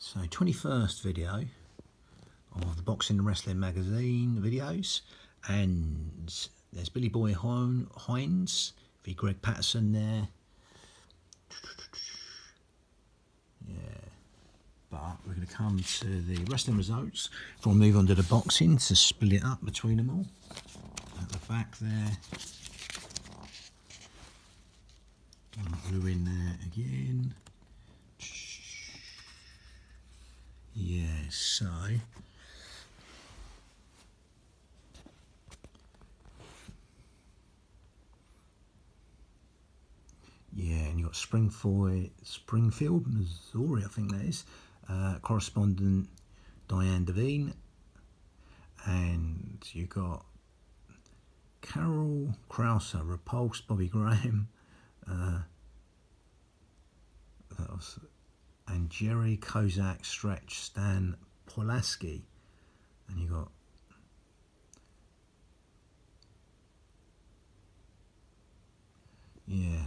So 21st video of the Boxing and Wrestling magazine videos, and there's Billy Boy Hines, v Greg Patterson there. Yeah, but we're going to come to the wrestling results before we move on to the boxing to split it up between them all. At the back there, blue in there again. Yeah, so yeah, and you got Springfield, Missouri, I think that is. Correspondent Diane Devine, and you got Carol Krauser, Repulse, Bobby Graham, and Jerry Kozak, Stretch, Stan Polaski, and you got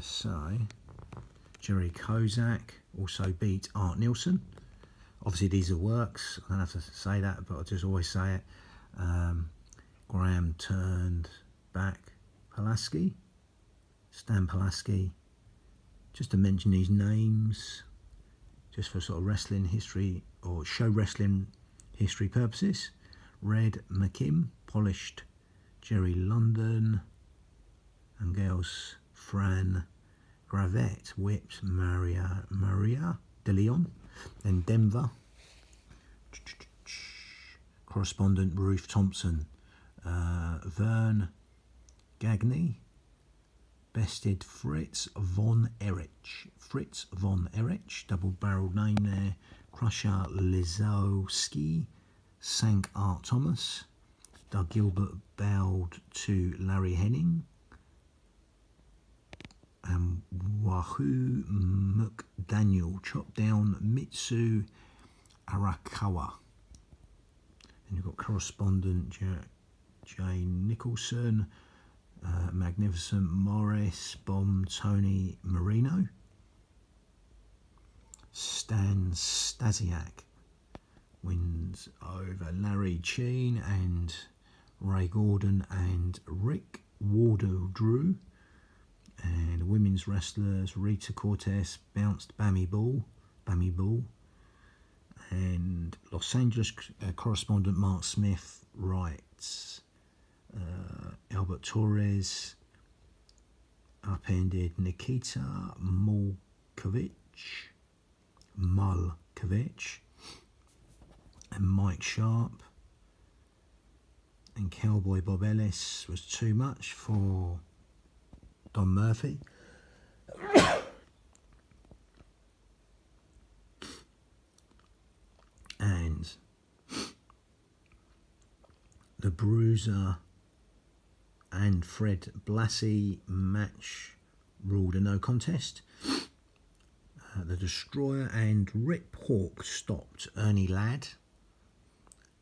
so Jerry Kozak also beat Art Nielsen. Obviously these are works, I don't have to say that, but I just always say it. Graham turned back Polaski, Stan Polaski, just to mention these names, just for sort of wrestling history or show wrestling history purposes. Red McKim, polished Jerry London, and girls Fran Gravette, whipped Maria De Leon. Then Denver, correspondent Ruth Thompson, Vern Gagne, bested Fritz von Erich. Fritz von Erich, double-barreled name there. Crusher Lizowski sank Art Thomas. Doug Gilbert bowed to Larry Henning. And Wahoo McDaniel chopped down Mitsu Arakawa. And you've got correspondent Jay Nicholson, Magnificent Morris, Bomb Tony Marino, Stan Stasiak wins over Larry Cheen and Ray Gordon and Rick Wardo Drew. And women's wrestlers Rita Cortez bounced Bammy Ball, and Los Angeles correspondent Mark Smith writes Albert Torres upended Nikita Malkovich, and Mike Sharp, and Cowboy Bob Ellis was too much for Don Murphy. And the Bruiser and Fred Blassie match ruled a no contest. The Destroyer and Rip Hawk stopped Ernie Ladd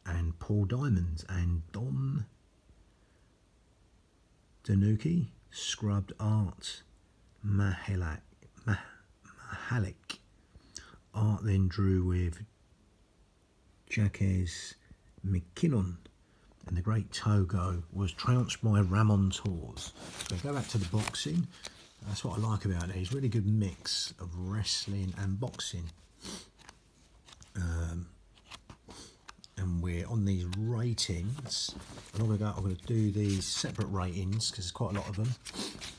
and Paul Diamond, and Don Danuki scrubbed Art Mahalik. Art then drew with Jacques McKinnon, and the Great Togo was trounced by Ramon Torres. So go back to the boxing. That's what I like about it. It's a really good mix of wrestling and boxing. And we're on these ratings. I'm going to do these separate ratings because there's quite a lot of them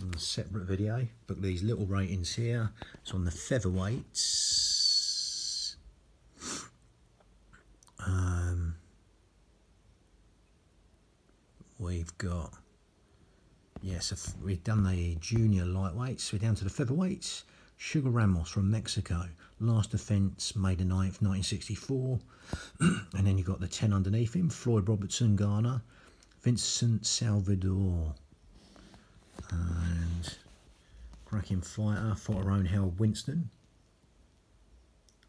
in a separate video. But these little ratings here. It's on the featherweights. We've got, so we've done the junior lightweights. We're down to the featherweights. Sugar Ramos from Mexico. Last defence, May the 9th, 1964. And then you've got the 10 underneath him. Floyd Robertson, Ghana. Vincent Salvador. And cracking fighter, fought her own hell, Winston.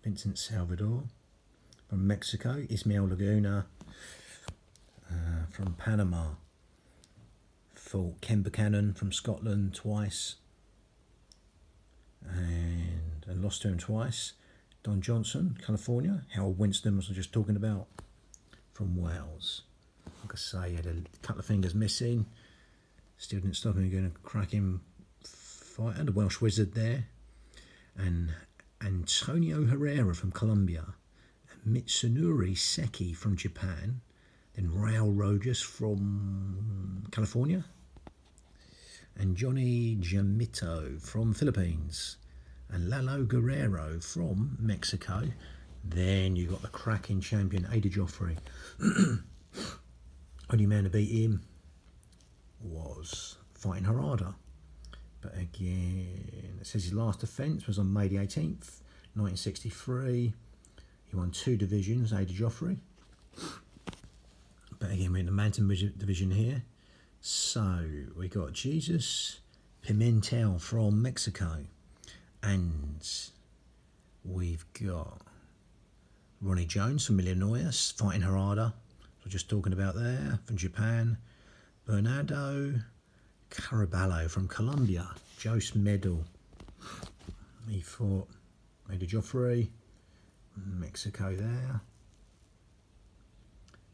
Vincent Salvador. From Mexico, Ismael Laguna. From Panama. Fought Ken Buchanan from Scotland twice. And lost to him twice. Don Johnson, California. Howard Winston was I just talking about, from Wales. Like I say, he had a couple of fingers missing. Still didn't stop him going to cracking fighter, the Welsh wizard there. And Antonio Herrera from Colombia. And Mitsunori Seki from Japan. Then Raul Rojas from California. And Johnny Jamito from Philippines. And Lalo Guerrero from Mexico. Then you got the cracking champion Ada Joffrey. Only man to beat him was fighting Harada. But again, it says his last defence was on May the 18th, 1963. He won 2 divisions, Ada Joffrey. But again, we're in the Mountain division here. So we got Jesus Pimentel from Mexico. And we've got Ronnie Jones from Illinois fighting Harada. We're just talking about there, from Japan. Bernardo Caraballo from Colombia. Jose Medal. He fought Ada Joffrey. Mexico there.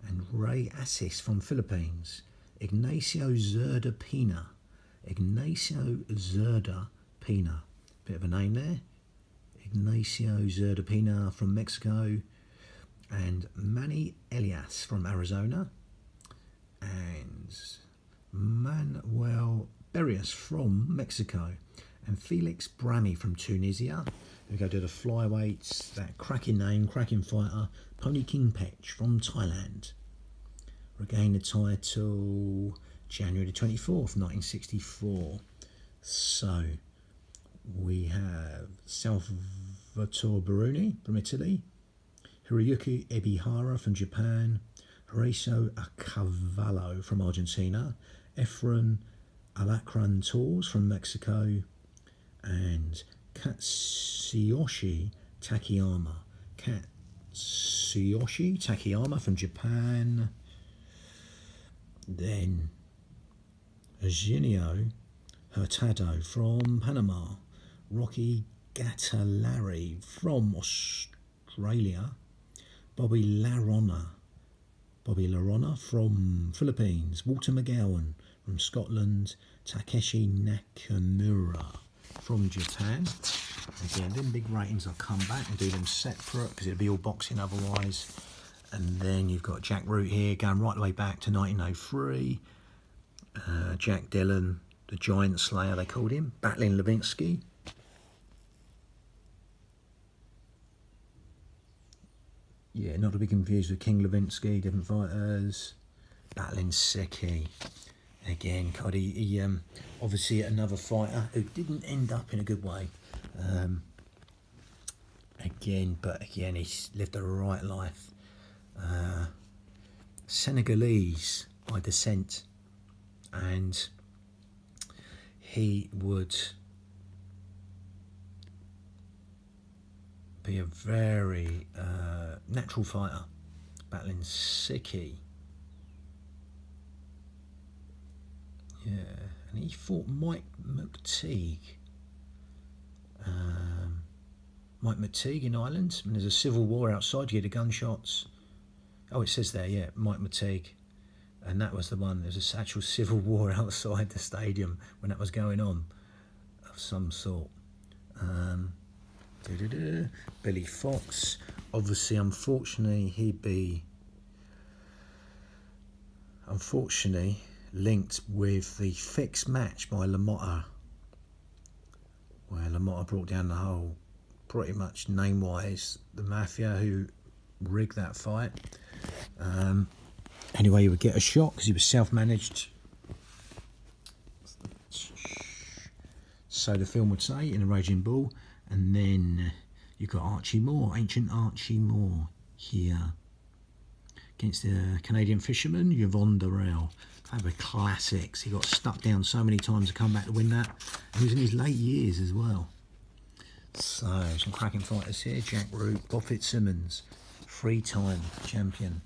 And Ray Assis from Philippines. Ignacio Zerda Pina. Ignacio Zerda Pina. Bit of a name there. Ignacio Zerda Pina from Mexico. And Manny Elias from Arizona. And Manuel Berrios from Mexico. And Felix Brami from Tunisia. We go to the flyweights. That cracking name, cracking fighter. Pony Kingpech from Thailand. Regained the title January the 24th, 1964. So we have Salvatore Baruni from Italy. Hiroyuki Ebihara from Japan. Horacio Acavallo from Argentina. Efren Alacran Torres from Mexico. And Katsuyoshi Takayama. Katsuyoshi Takayama from Japan. Then Eugenio Hurtado from Panama. Rocky Gattalari from Australia. Bobby Larona from Philippines. Walter McGowan from Scotland. Takeshi Nakamura from Japan. Again, them big ratings, I'll come back and do them separate because it'll be all boxing otherwise. And then you've got Jack Root here going right the way back to 1903. Jack Dillon, the Giant Slayer they called him. Battling Levinsky. Yeah, not to be confused with King Levinsky, different fighters. Battling Seki. Again, Cuddy, he obviously another fighter who didn't end up in a good way. But again, he's lived a right life. Senegalese by descent. And he would be a very natural fighter, battling Seki. Yeah, and he fought Mike McTeague. Mike McTeague in Ireland. And there's a civil war outside, you hear the gunshots. Oh, it says there, yeah, Mike McTeague. And that was the one, there's an actual civil war outside the stadium when that was going on, of some sort. Billy Fox. Obviously, unfortunately, he'd be linked with the fixed match by LaMotta, where LaMotta brought down the whole, pretty much name-wise, the Mafia who rigged that fight. Anyway, he would get a shot because he was self-managed. So the film would say, in a Raging Bull. And then you've got Archie Moore, ancient Archie Moore here. Against the Canadian fisherman, Yvonne Durrell. They were classics. He got stuck down so many times to come back to win that. And he was in his late years as well. So, some cracking fighters here. Jack Root, Bob Fitzsimmons, 3-time champion.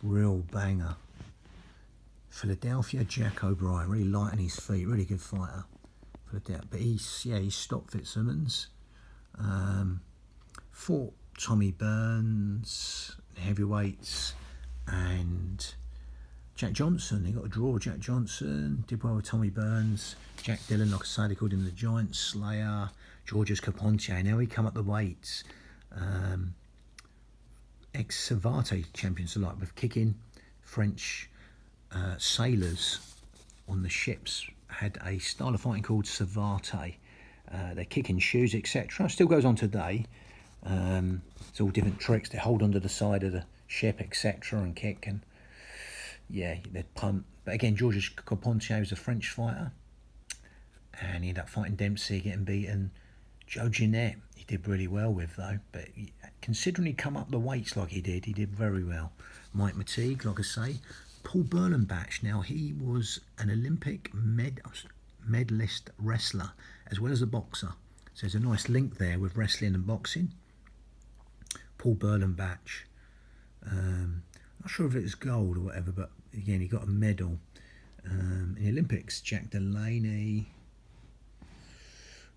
Real banger. Philadelphia Jack O'Brien, really light on his feet, really good fighter. But he stopped Fitzsimmons. And Fought Tommy Burns, heavyweights, and Jack Johnson. He got a draw with Jack Johnson, did well with Tommy Burns. Jack Dillon, like I say, they called him the Giant Slayer. Georges Carpentier, now he come up the weights. Ex-Savate champions alike, with kicking. French sailors on the ships had a style of fighting called Savate. They're kicking shoes, etc. Still goes on today. It's all different tricks. They hold onto the side of the ship, etc., and kick, and yeah, they'd punt. But again, Georges Carpentier was a French fighter, and he ended up fighting Dempsey, getting beaten. Joe Jeanette, he did really well with, though. But considering he come up the weights like he did very well. Mike Mateague, like I say. Paul Berlenbach, now he was an Olympic medalist wrestler as well as a boxer. So there's a nice link there with wrestling and boxing. Paul Berlenbach, not sure if it was gold or whatever, but again, he got a medal. In the Olympics, Jack Delaney,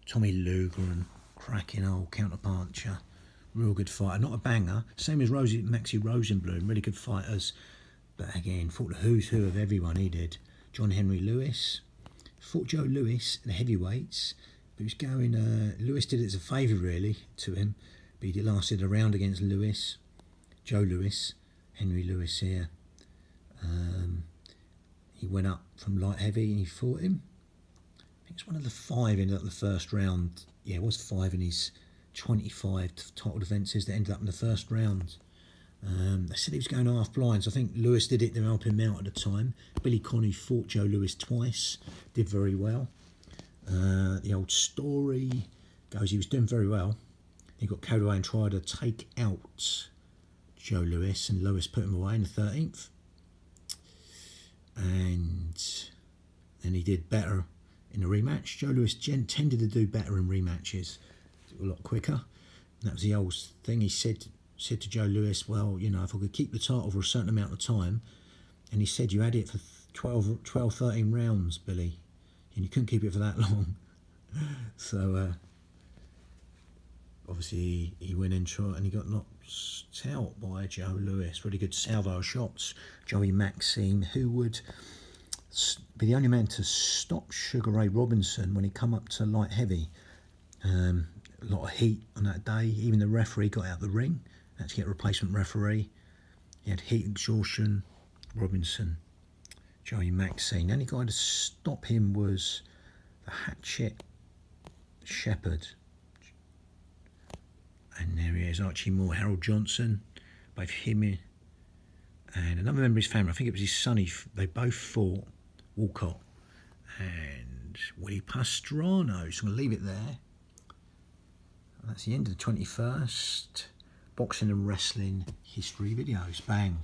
Tommy Luger, cracking old counterpuncher, real good fighter, not a banger. Same as Maxie Rosenblum, really good fighters. But again, fought the who's who of everyone, he did. John Henry Lewis, fought Joe Lewis in the heavyweights, but he was going, Lewis did it as a favour really to him, but he lasted a round against Lewis, Joe Lewis, Henry Lewis here. He went up from light heavy and he fought him. I think it's one of the 5 ended up the first round. Yeah, it was 5 in his 25 title defences that ended up in the first round. They said he was going half blind, so I think Lewis did it to help him out at the time. Billy Connie fought Joe Lewis twice, did very well. The old story goes he was doing very well. He got carried away and tried to take out Joe Lewis, and Lewis put him away in the 13th. And then he did better in the rematch. Joe Lewis tended to do better in rematches, a lot quicker. And that was the old thing. He said to Joe Lewis, well, you know, if I could keep the title for a certain amount of time, and he said you had it for 12, 13 rounds, Billy, and you couldn't keep it for that long. So obviously he went in short and he got knocked out by Joe Lewis. Really good salvo shots. Joey Maxine, who would be the only man to stop Sugar Ray Robinson when he come up to light heavy. A lot of heat on that day. Even the referee got out of the ring. Had to get a replacement referee. He had heat exhaustion. Robinson, Joey Maxine. The only guy to stop him was the Hatchet Shepherd. And there he is, Archie Moore, Harold Johnson, both him and another member of his family. I think it was his son. They both fought Walcott and Willie Pastrano. So I'm going to leave it there. That's the end of the 21st Boxing and Wrestling History videos. Bang.